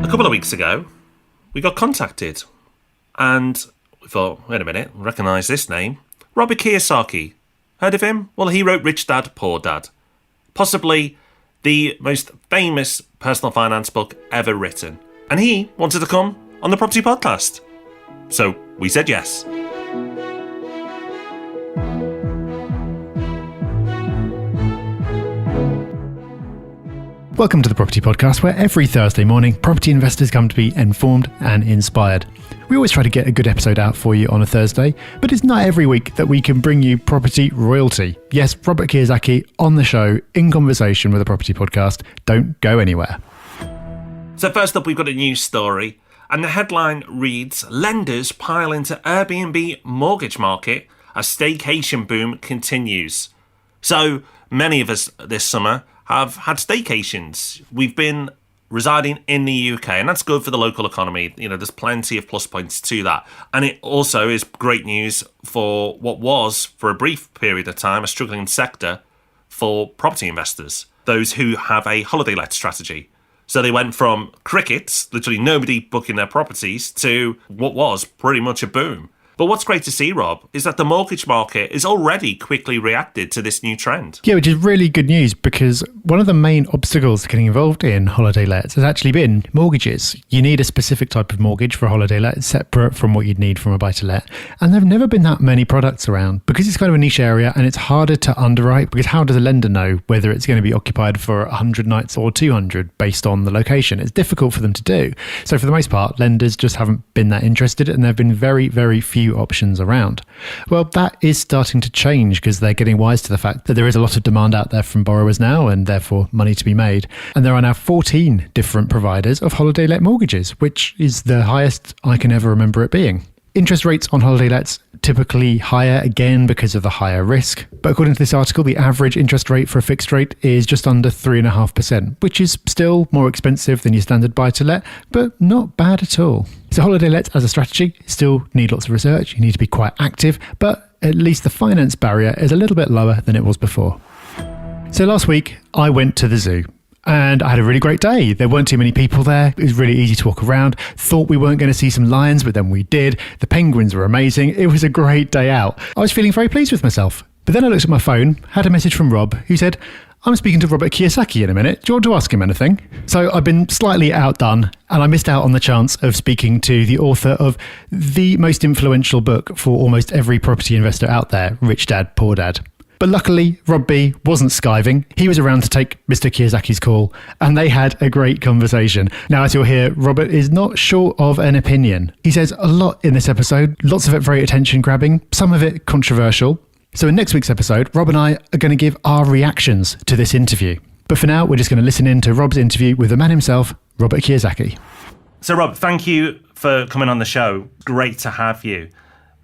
couple of weeks ago, we got contacted and we thought, wait a minute, recognise this name. Robert Kiyosaki. Heard of him? Well, he wrote Rich Dad, Poor Dad. Possibly the most famous personal finance book ever written. And he wanted to come on the Property Podcast. So we said yes. Welcome to the Property Podcast, where every Thursday morning, property investors come to be informed and inspired. We always try to get a good episode out for you on a Thursday, but it's not every week that we can bring you property royalty. Yes, Robert Kiyosaki on the show, in conversation with the Property Podcast. Don't go anywhere. So first up, we've got a news story, and the headline reads, Lenders pile into Airbnb mortgage market as staycation boom continues. So many of us this summer have had staycations. We've been residing in the UK, and that's good for the local economy. You know, there's plenty of plus points to that. And it also is great news for what was, for a brief period of time, a struggling sector for property investors, those who have a holiday let strategy. So they went from crickets, literally nobody booking their properties, to what was pretty much a boom. But what's great to see, Rob, is that the mortgage market is already quickly reacted to this new trend. Yeah, which is really good news, because one of the main obstacles to getting involved in holiday lets has actually been mortgages. You need a specific type of mortgage for a holiday let, separate from what you'd need from a buy-to-let. And there have never been that many products around because it's kind of a niche area and it's harder to underwrite, because how does a lender know whether it's going to be occupied for 100 nights or 200 based on the location? It's difficult for them to do. So for the most part, lenders just haven't been that interested, and there have been very, very few options around. Well, that is starting to change because they're getting wise to the fact that there is a lot of demand out there from borrowers now, and therefore money to be made. And there are now 14 different providers of holiday let mortgages, which is the highest I can ever remember it being. Interest rates on holiday lets typically higher, again because of the higher risk. But according to this article, the average interest rate for a fixed rate is just under 3.5%, which is still more expensive than your standard buy-to-let, but not bad at all. So holiday lets as a strategy still need lots of research. You need to be quite active, but at least the finance barrier is a little bit lower than it was before. So last week, I went to the zoo. And I had a really great day. There weren't too many people there. It was really easy to walk around. Thought we weren't going to see some lions, but then we did. The penguins were amazing. It was a great day out. I was feeling very pleased with myself. But then I looked at my phone, had a message from Rob, who said, I'm speaking to Robert Kiyosaki in a minute. Do you want to ask him anything? So I've been slightly outdone, and I missed out on the chance of speaking to the author of the most influential book for almost every property investor out there, Rich Dad, Poor Dad. But luckily, Rob B wasn't skiving. He was around to take Mr. Kiyosaki's call, and they had a great conversation. Now, as you'll hear, Robert is not short of an opinion. He says a lot in this episode, lots of it very attention-grabbing, some of it controversial. So in next week's episode, Rob and I are going to give our reactions to this interview. But for now, we're just going to listen in to Rob's interview with the man himself, Robert Kiyosaki. So Rob, thank you for coming on the show. Great to have you.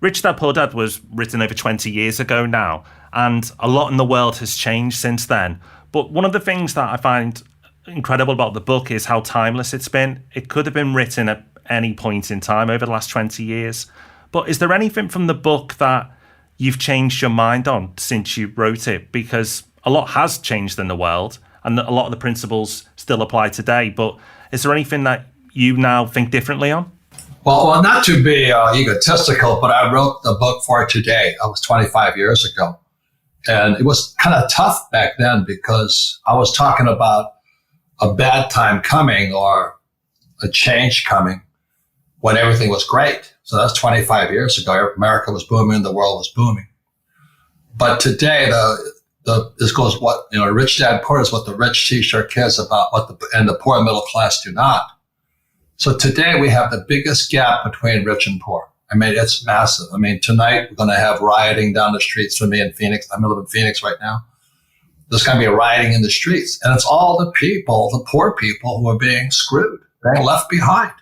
Rich Dad, Poor Dad was written over 20 years ago now, and a lot in the world has changed since then. But one of the things that I find incredible about the book is how timeless it's been. It could have been written at any point in time over the last 20 years. But is there anything from the book that you've changed your mind on since you wrote it? Because a lot has changed in the world, and a lot of the principles still apply today. But is there anything that you now think differently on? Well, not to be egotistical, but I wrote the book for today. That was 25 years ago. And it was kind of tough back then because I was talking about a bad time coming or a change coming when everything was great. So that's 25 years ago. America was booming, the world was booming. But today, this goes Rich Dad Poor is what the rich teach their kids about and the poor and middle class do not. So today we have the biggest gap between rich and poor. I mean, it's massive. I mean, tonight we're going to have rioting down the streets for me in Phoenix. I'm living in Phoenix right now. There's going to be rioting in the streets. And it's all the people, the poor people, who are being screwed, being left behind.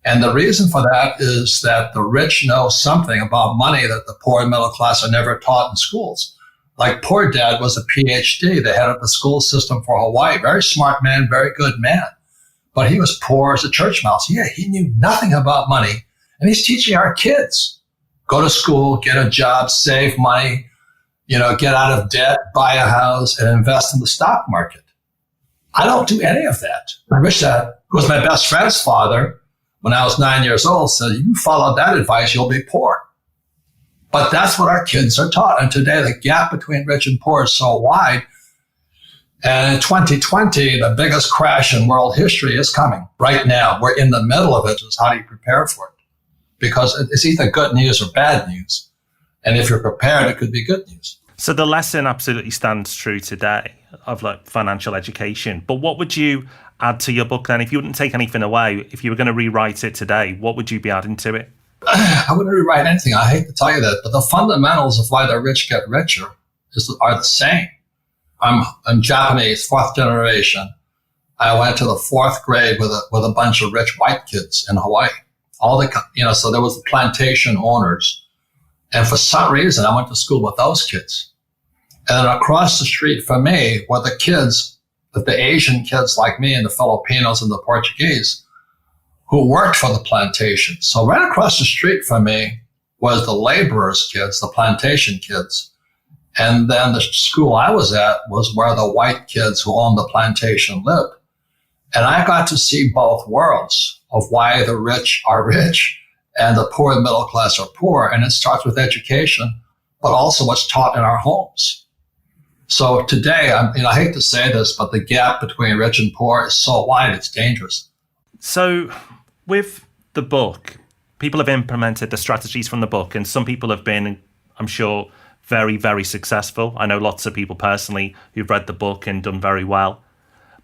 And the reason for that is that the rich know something about money that the poor and middle class are never taught in schools. Like Poor Dad was a PhD, the head of the school system for Hawaii. Very smart man, very good man. But he was poor as a church mouse. Yeah, he knew nothing about money. And he's teaching our kids, go to school, get a job, save money, get out of debt, buy a house, and invest in the stock market. I don't do any of that. My rich dad, who was my best friend's father when I was 9 years old, said, you follow that advice, you'll be poor. But that's what our kids are taught. And today, the gap between rich and poor is so wide. And in 2020, the biggest crash in world history is coming right now. We're in the middle of it. Just how do you prepare for it? Because it's either good news or bad news. And if you're prepared, it could be good news. So the lesson absolutely stands true today of like financial education. But what would you add to your book then? If you wouldn't take anything away, if you were going to rewrite it today, what would you be adding to it? I wouldn't rewrite anything. I hate to tell you that, but the fundamentals of why the rich get richer are the same. I'm Japanese, fourth generation. I went to the fourth grade with a bunch of rich white kids in Hawaii. So there was the plantation owners. And for some reason, I went to school with those kids. And then across the street from me were the Asian kids like me and the Filipinos and the Portuguese who worked for the plantation. So right across the street from me was the laborers' kids, the plantation kids. And then the school I was at was where the white kids who owned the plantation lived. And I got to see both worlds of why the rich are rich and the poor and middle class are poor. And it starts with education, but also what's taught in our homes. So today, I hate to say this, but the gap between rich and poor is so wide, it's dangerous. So with the book, people have implemented the strategies from the book, and some people have been, I'm sure, very, very successful. I know lots of people personally who've read the book and done very well.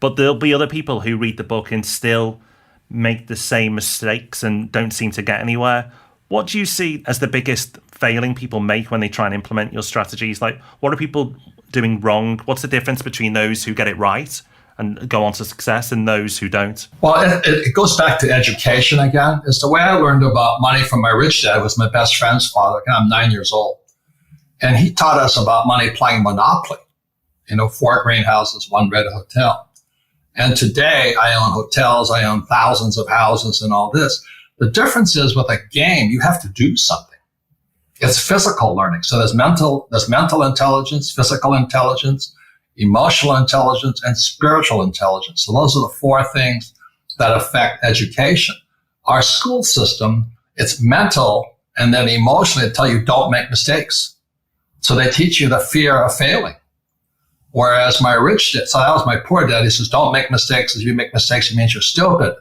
But there'll be other people who read the book and still make the same mistakes and don't seem to get anywhere. What do you see as the biggest failing people make when they try and implement your strategies? Like, what are people doing wrong? What's the difference between those who get it right and go on to success and those who don't? Well, it goes back to education again. It's the way I learned about money from my rich dad was my best friend's father. I'm 9 years old. And he taught us about money playing Monopoly. 4 greenhouses, 1 red hotel. And today I own hotels, I own thousands of houses and all this. The difference is with a game, you have to do something. It's physical learning. So there's mental intelligence, physical intelligence, emotional intelligence, and spiritual intelligence. So those are the 4 things that affect education. Our school system, it's mental and then emotionally they tell you don't make mistakes. So they teach you the fear of failing. Whereas my rich dad, so that was my poor dad, he says, don't make mistakes. If you make mistakes, it means you're stupid.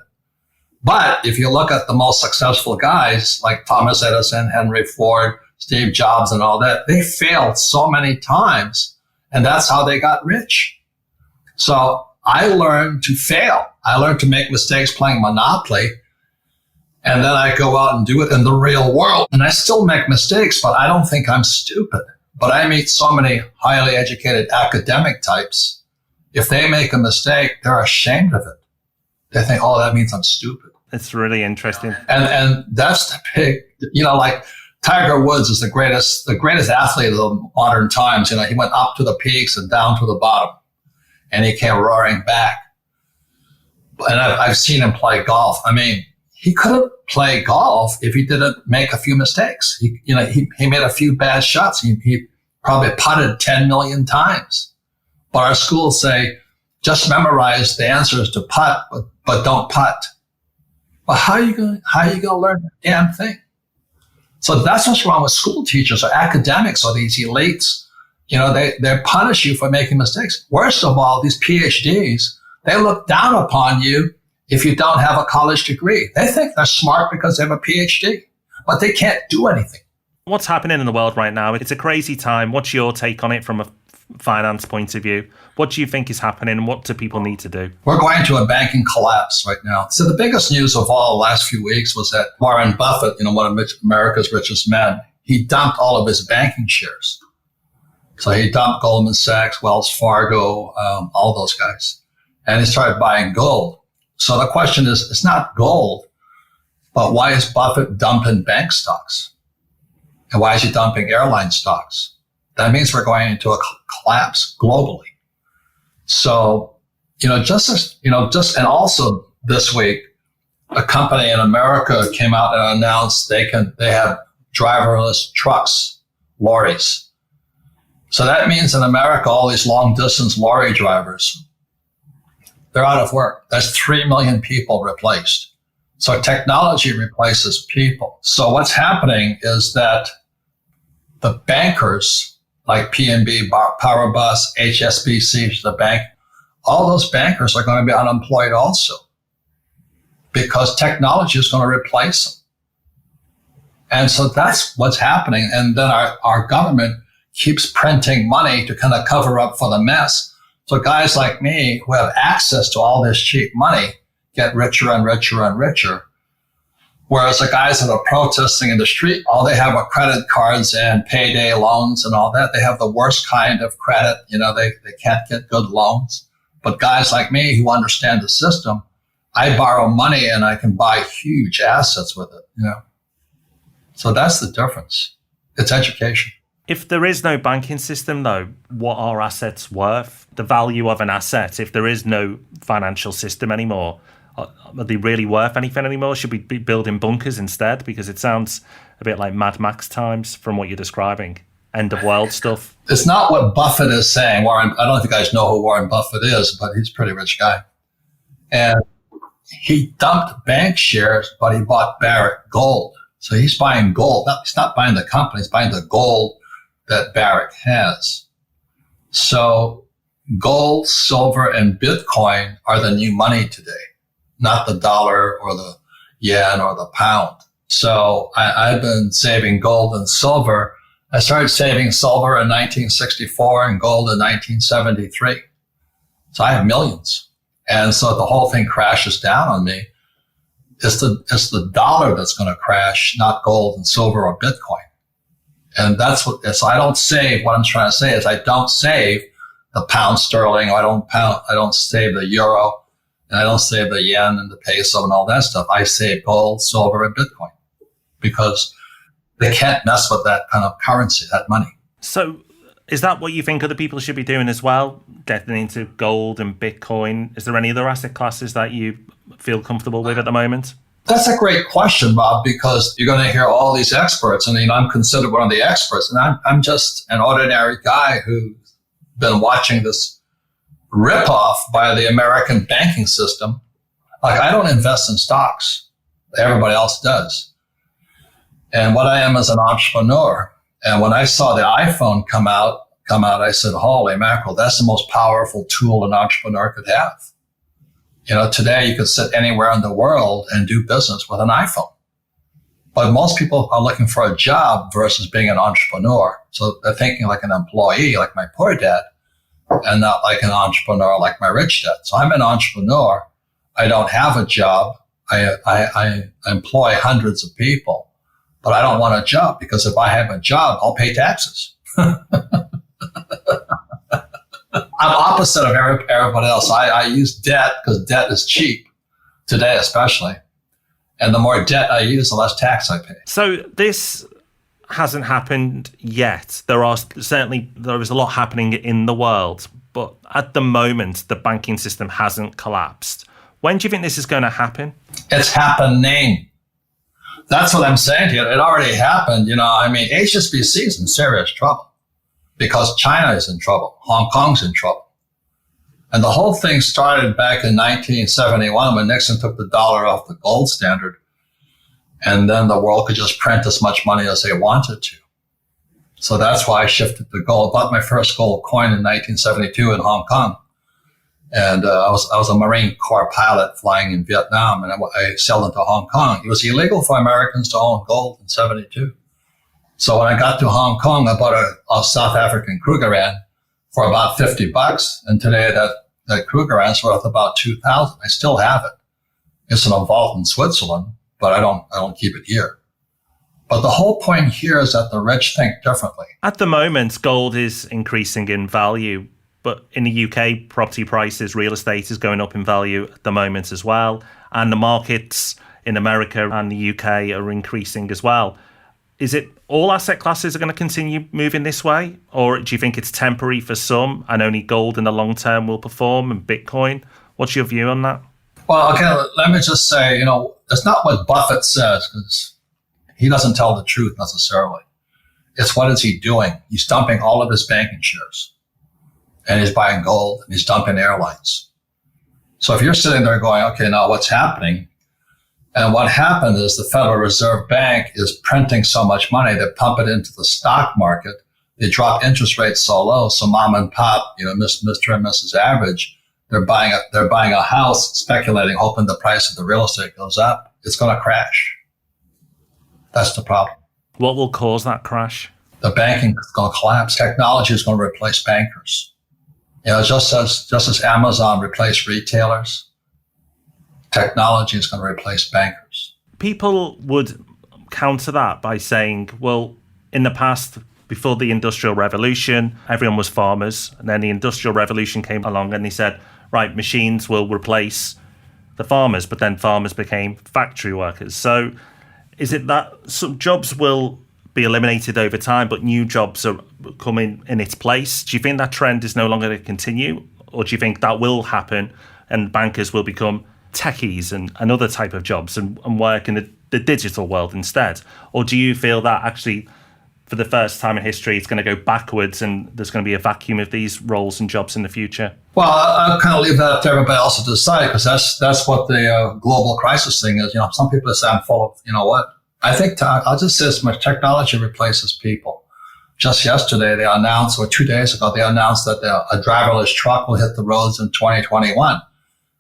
But if you look at the most successful guys like Thomas Edison, Henry Ford, Steve Jobs, and all that, they failed so many times, and that's how they got rich. So I learned to fail. I learned to make mistakes playing Monopoly, and then I go out and do it in the real world. And I still make mistakes, but I don't think I'm stupid. But I meet so many highly educated academic types. If they make a mistake, they're ashamed of it. They think, oh, that means I'm stupid. It's really interesting. And that's the big, like Tiger Woods is the greatest athlete of the modern times. He went up to the peaks and down to the bottom, and he came roaring back. And I've seen him play golf. I mean, he couldn't play golf if he didn't make a few mistakes. He made a few bad shots. He probably putted 10 million times. But our schools say, just memorize the answers to putt, but don't putt. Well, how are you going to learn the damn thing? So that's what's wrong with school teachers or academics or these elites. They punish you for making mistakes. Worst of all, these PhDs, they look down upon you if you don't have a college degree. They think they're smart because they have a PhD, but they can't do anything. What's happening in the world right now? It's a crazy time. What's your take on it from a finance point of view? What do you think is happening and what do people need to do? We're going to a banking collapse right now. So the biggest news of all the last few weeks was that Warren Buffett, one of America's richest men, he dumped all of his banking shares. So he dumped Goldman Sachs, Wells Fargo, all those guys. And he started buying gold. So the question is, it's not gold, but why is Buffett dumping bank stocks? And why is he dumping airline stocks? That means we're going into a collapse globally. So, and also this week, a company in America came out and announced they have driverless trucks, lorries. So that means in America, all these long distance lorry drivers, They're out of work. That's 3 million people replaced. So technology replaces people. So what's happening is that the bankers like PNB, Powerbus, HSBC, the bank, all those bankers are going to be unemployed also because technology is going to replace them. And so that's what's happening. And then our government keeps printing money to kind of cover up for the mess. So guys like me who have access to all this cheap money get richer and richer and richer. Whereas the guys that are protesting in the street, all they have are credit cards and payday loans and all that. They have the worst kind of credit. They can't get good loans. But guys like me who understand the system, I borrow money and I can buy huge assets with it, So that's the difference. It's education. If there is no banking system, though, what are assets worth? The value of an asset, if there is no financial system anymore, are they really worth anything anymore? Should we be building bunkers instead? Because it sounds a bit like Mad Max times from what you're describing. End of world stuff. It's not what Buffett is saying. I don't know if you guys know who Warren Buffett is, but he's a pretty rich guy. And he dumped bank shares, but he bought Barrick Gold. So he's buying gold. He's not buying the company. He's buying the gold that Barrick has. So gold, silver, and Bitcoin are the new money today, not the dollar or the yen or the pound. So I've been saving gold and silver. I started saving silver in 1964 and gold in 1973. So I have millions. And so the whole thing crashes down on me. It's the dollar that's going to crash, not gold and silver or Bitcoin. And that's so I don't save. What I'm trying to say is I don't save the pound sterling, or I don't save the euro, and I don't save the yen and the peso and all that stuff. I save gold, silver, and Bitcoin because they can't mess with that kind of currency, that money. So is that what you think other people should be doing as well? Getting into gold and Bitcoin? Is there any other asset classes that you feel comfortable with at the moment? That's a great question, Bob, because you're going to hear all these experts, and I'm considered one of the experts, and I'm just an ordinary guy who's been watching this ripoff by the American banking system. Like, I don't invest in stocks. Everybody else does. And what I am is an entrepreneur. And when I saw the iPhone come out, I said, holy mackerel, that's the most powerful tool an entrepreneur could have. Today you could sit anywhere in the world and do business with an iPhone. But most people are looking for a job versus being an entrepreneur. So they're thinking like an employee, like my poor dad, and not like an entrepreneur like my rich dad. So I'm an entrepreneur. I don't have a job. I employ hundreds of people, but I don't want a job because if I have a job, I'll pay taxes. I'm opposite of everybody else. I use debt because debt is cheap today, especially. And the more debt I use, the less tax I pay. So this hasn't happened yet. There is a lot happening in the world, but at the moment, the banking system hasn't collapsed. When do you think this is going to happen? It's happening. That's what I'm saying to you. It already happened. HSBC is in serious trouble because China is in trouble. Hong Kong's in trouble. And the whole thing started back in 1971 when Nixon took the dollar off the gold standard. And then the world could just print as much money as they wanted to. So that's why I shifted to gold. Bought my first gold coin in 1972 in Hong Kong. And I was a Marine Corps pilot flying in Vietnam, and I sailed into Hong Kong. It was illegal for Americans to own gold in 72. So when I got to Hong Kong, I bought a South African Krugerrand for about $50. And today that Krugerrand's worth about $2,000. I still have it. It's in a vault in Switzerland, but I don't keep it here. But the whole point here is that the rich think differently. At the moment, gold is increasing in value, but in the UK, property prices, real estate is going up in value at the moment as well. And the markets in America and the UK are increasing as well. Is it all asset classes are going to continue moving this way? Or do you think it's temporary for some and only gold in the long term will perform and Bitcoin? What's your view on that? Well, okay, let me just say, it's not what Buffett says because he doesn't tell the truth necessarily. It's what is he doing? He's dumping all of his banking shares and he's buying gold and he's dumping airlines. So if you're sitting there going, okay, now what's happening? And what happened is the Federal Reserve Bank is printing so much money, they pump it into the stock market. They drop interest rates so low, so mom and pop, Mr. and Mrs. Average, they're buying a house, speculating, hoping the price of the real estate goes up. It's going to crash. That's the problem. What will cause that crash? The banking is going to collapse. Technology is going to replace bankers. Just as Amazon replaced retailers, technology is going to replace bankers. People would counter that by saying, well, in the past, before the Industrial Revolution, everyone was farmers. And then the Industrial Revolution came along and they said, right, machines will replace the farmers. But then farmers became factory workers. So is it that some jobs will be eliminated over time, but new jobs are coming in its place? Do you think that trend is no longer going to continue? Or do you think that will happen and bankers will become techies and other type of jobs and work in the digital world instead? Or do you feel that actually for the first time in history it's going to go backwards and there's going to be a vacuum of these roles and jobs in the future? Well, I'll kind of leave that up to everybody else to decide, because that's what the global crisis thing is. Some people say I'm full of, what? I think I'll just say this much: technology replaces people. Just yesterday they announced, or 2 days ago, they announced that a driverless truck will hit the roads in 2021.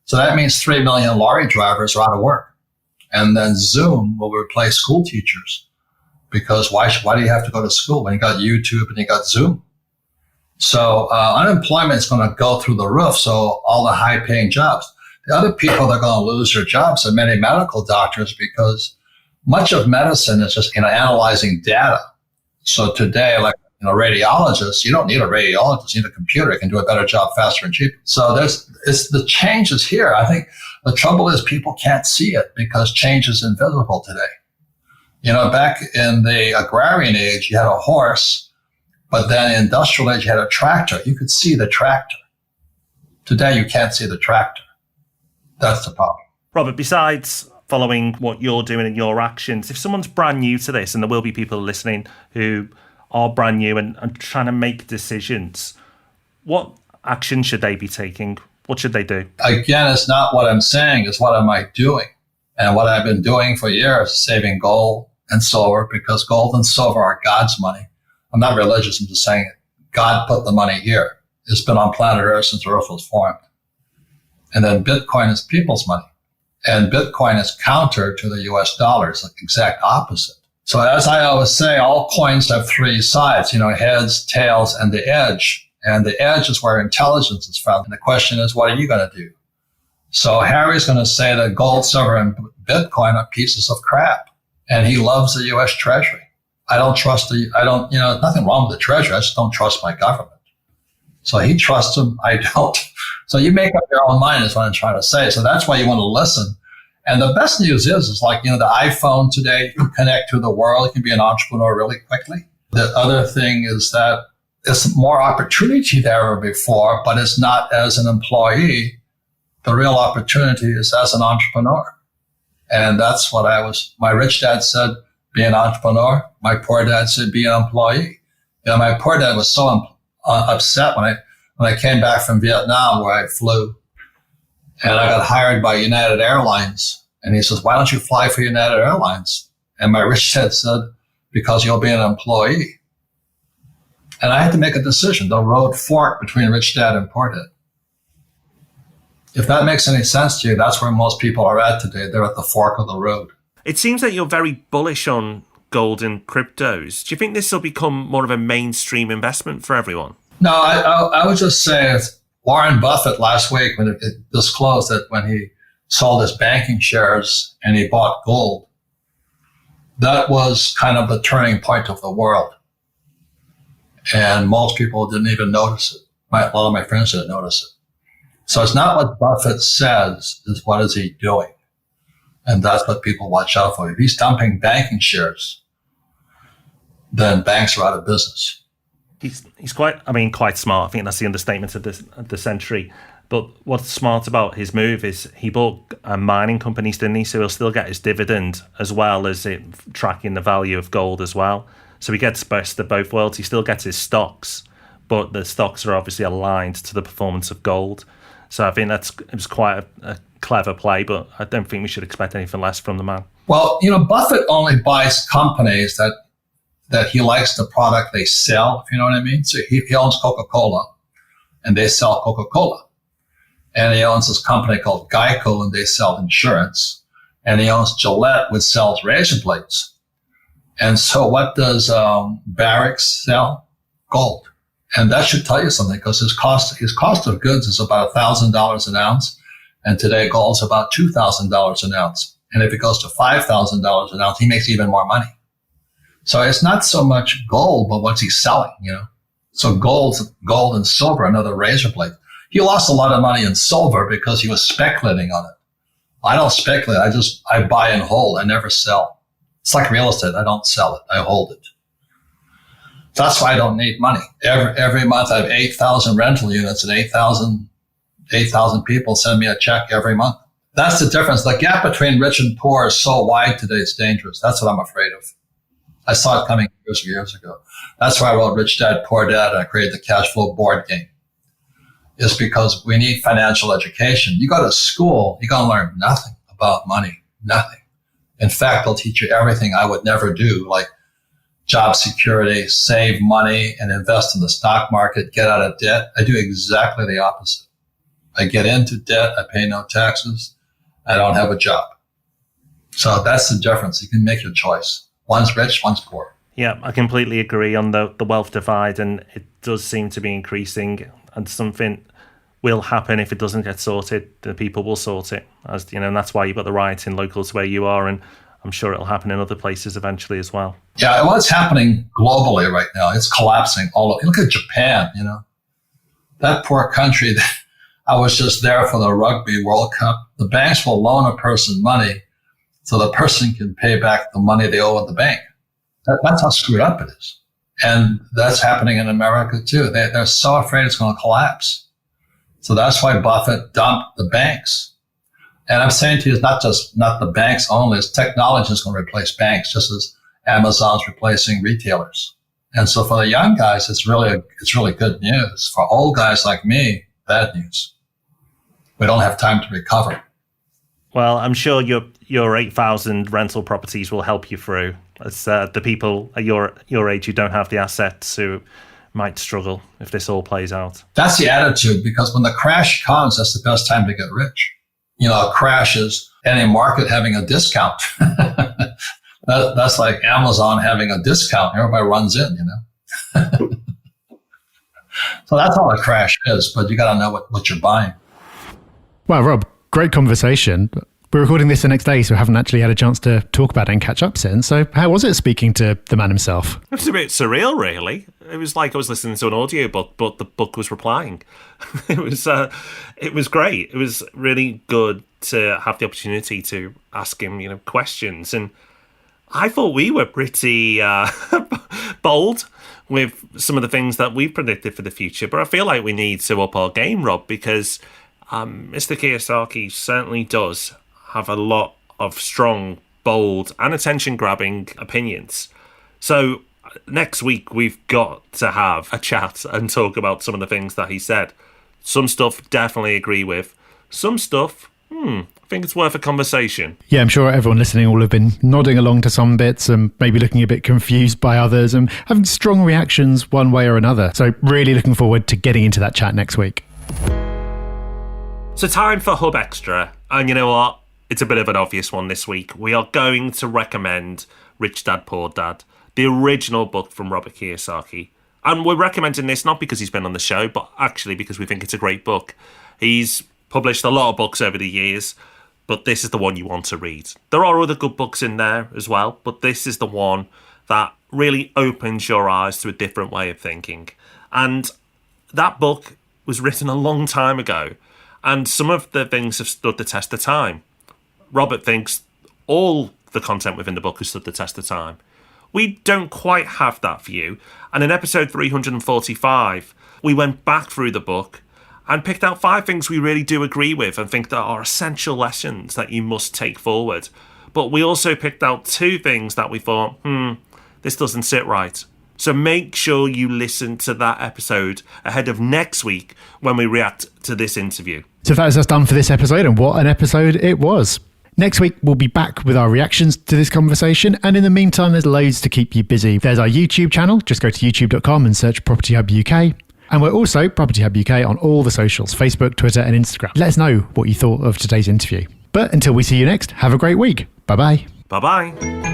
So that means 3 million lorry drivers are out of work. And then Zoom will replace school teachers, because why do you have to go to school when you got YouTube and you got Zoom? So unemployment is going to go through the roof. So all the high paying jobs, the other people that are going to lose their jobs are many medical doctors, because much of medicine is just analyzing data. So today, like radiologists, you don't need a radiologist, you need a computer. It can do a better job faster and cheaper. So it's the change is here. I think the trouble is people can't see it because change is invisible today. Back in the agrarian age, you had a horse, but then in industrial age, you had a tractor. You could see the tractor. Today, you can't see the tractor. That's the problem. Robert, besides following what you're doing and your actions, if someone's brand new to this, and there will be people listening who are brand new and trying to make decisions, what action should they be taking? What should they do? Again, it's not what I'm saying, it's what am I doing? And what I've been doing for years is saving gold and silver, because gold and silver are God's money. I'm not religious, I'm just saying it. God put the money here. It's been on planet Earth since the Earth was formed. And then Bitcoin is people's money. And Bitcoin is counter to the US dollar. It's the exact opposite. So as I always say, all coins have three sides, heads, tails, and the edge. And the edge is where intelligence is found. And the question is, what are you going to do? So Harry's going to say that gold, silver, and Bitcoin are pieces of crap. And he loves the US Treasury. Nothing wrong with the Treasury. I just don't trust my government. So he trusts them. I don't. So you make up your own mind is what I'm trying to say. So that's why you want to listen. And the best news is like, the iPhone today, you can connect to the world. You can be an entrepreneur really quickly. The other thing is that there's more opportunity than ever before, but it's not as an employee. The real opportunity is as an entrepreneur. And that's what my rich dad said, be an entrepreneur. My poor dad said, be an employee. My poor dad was so upset when I came back from Vietnam, where I flew, and I got hired by United Airlines. And he says, why don't you fly for United Airlines? And my rich dad said, because you'll be an employee. And I had to make a decision. The road forked between rich dad and poor dad. If that makes any sense to you, that's where most people are at today. They're at the fork of the road. It seems that you're very bullish on gold and cryptos. Do you think this will become more of a mainstream investment for everyone? No, I would just say Warren Buffett last week, when it disclosed that when he sold his banking shares and he bought gold, that was kind of the turning point of the world. And most people didn't even notice it. A lot of my friends didn't notice it. So it's not what Buffett says, it's what is he doing? And that's what people watch out for. If he's dumping banking shares, then banks are out of business. He's quite smart. I think that's the understatement of the century. But what's smart about his move is he bought mining companies, didn't he? So he'll still get his dividend as well as it tracking the value of gold as well. So he gets best of both worlds. He still gets his stocks, but the stocks are obviously aligned to the performance of gold. So I think it was quite a clever play, but I don't think we should expect anything less from the man. Well, Buffett only buys companies that he likes the product they sell, if you know what I mean. So he owns Coca-Cola, and they sell Coca-Cola. And he owns this company called Geico, and they sell insurance. And he owns Gillette, which sells razor blades. And so what does Barracks sell? Gold. And that should tell you something, because his cost of goods is about $1,000 an ounce. And today gold's about $2,000 an ounce. And if it goes to $5,000 an ounce, he makes even more money. So it's not so much gold, but what's he selling, So gold and silver, another razor blade. He lost a lot of money in silver because he was speculating on it. I don't speculate. I buy and hold. I never sell. It's like real estate. I don't sell it. I hold it. That's why I don't need money. Every month I have 8,000 rental units, and 8,000 people send me a check every month. That's the difference. The gap between rich and poor is so wide today, it's dangerous. That's what I'm afraid of. I saw it coming years ago. That's why I wrote Rich Dad, Poor Dad, and I created the cash flow board game. It's because we need financial education. You go to school, you're going to learn nothing about money, nothing. In fact, they'll teach you everything I would never do, like job security, save money, and invest in the stock market, get out of debt. I do exactly the opposite. I get into debt, I pay no taxes, I don't have a job. So that's the difference. You can make your choice. One's rich, one's poor. Yeah, I completely agree on the wealth divide, and it does seem to be increasing, and something will happen if it doesn't get sorted. The people will sort it, and that's why you've got the rioting local to where you are, and I'm sure it'll happen in other places eventually as well. Yeah, well, it's happening globally right now. It's collapsing all over. Look at Japan, that poor country. I was just there for the Rugby World Cup. The banks will loan a person money so the person can pay back the money they owe at the bank. That's how screwed up it is. And that's happening in America too. They're so afraid it's going to collapse. So that's why Buffett dumped the banks. And I'm saying to you, it's not the banks only. It's technology is going to replace banks, just as Amazon's replacing retailers. And so for the young guys, it's really good news. For old guys like me, bad news. We don't have time to recover. Well, I'm sure your 8,000 rental properties will help you through. As the people at your age who don't have the assets who might struggle if this all plays out. That's the attitude, because when the crash comes, that's the best time to get rich. A crash is any market having a discount. That's like Amazon having a discount. Everybody runs in, So that's all a crash is, but you got to know what you're buying. Wow, Rob, great conversation. We're recording this the next day, so we haven't actually had a chance to talk about it and catch up since. So how was it speaking to the man himself? It was a bit surreal, really. It was like I was listening to an audiobook, but the book was replying. It was great. It was really good to have the opportunity to ask him, questions. And I thought we were pretty bold with some of the things that we've predicted for the future. But I feel like we need to up our game, Rob, because Mr. Kiyosaki certainly does have a lot of strong, bold, and attention-grabbing opinions. So next week, we've got to have a chat and talk about some of the things that he said. Some stuff definitely agree with. Some stuff, I think it's worth a conversation. Yeah, I'm sure everyone listening will have been nodding along to some bits and maybe looking a bit confused by others and having strong reactions one way or another. So really looking forward to getting into that chat next week. So time for Hub Extra. And you know what? It's a bit of an obvious one this week. We are going to recommend Rich Dad, Poor Dad, the original book from Robert Kiyosaki. And we're recommending this not because he's been on the show, but actually because we think it's a great book. He's published a lot of books over the years, but this is the one you want to read. There are other good books in there as well, but this is the one that really opens your eyes to a different way of thinking. And that book was written a long time ago, and some of the things have stood the test of time. Robert thinks all the content within the book has stood the test of time. We don't quite have that view, and in episode 345, we went back through the book and picked out 5 things we really do agree with and think that are essential lessons that you must take forward. But we also picked out 2 things that we thought, this doesn't sit right. So make sure you listen to that episode ahead of next week when we react to this interview. So that is us done for this episode, and what an episode it was. Next week, we'll be back with our reactions to this conversation. And in the meantime, there's loads to keep you busy. There's our YouTube channel. Just go to youtube.com and search Property Hub UK. And we're also Property Hub UK on all the socials, Facebook, Twitter and Instagram. Let us know what you thought of today's interview. But until we see you next, have a great week. Bye-bye. Bye-bye.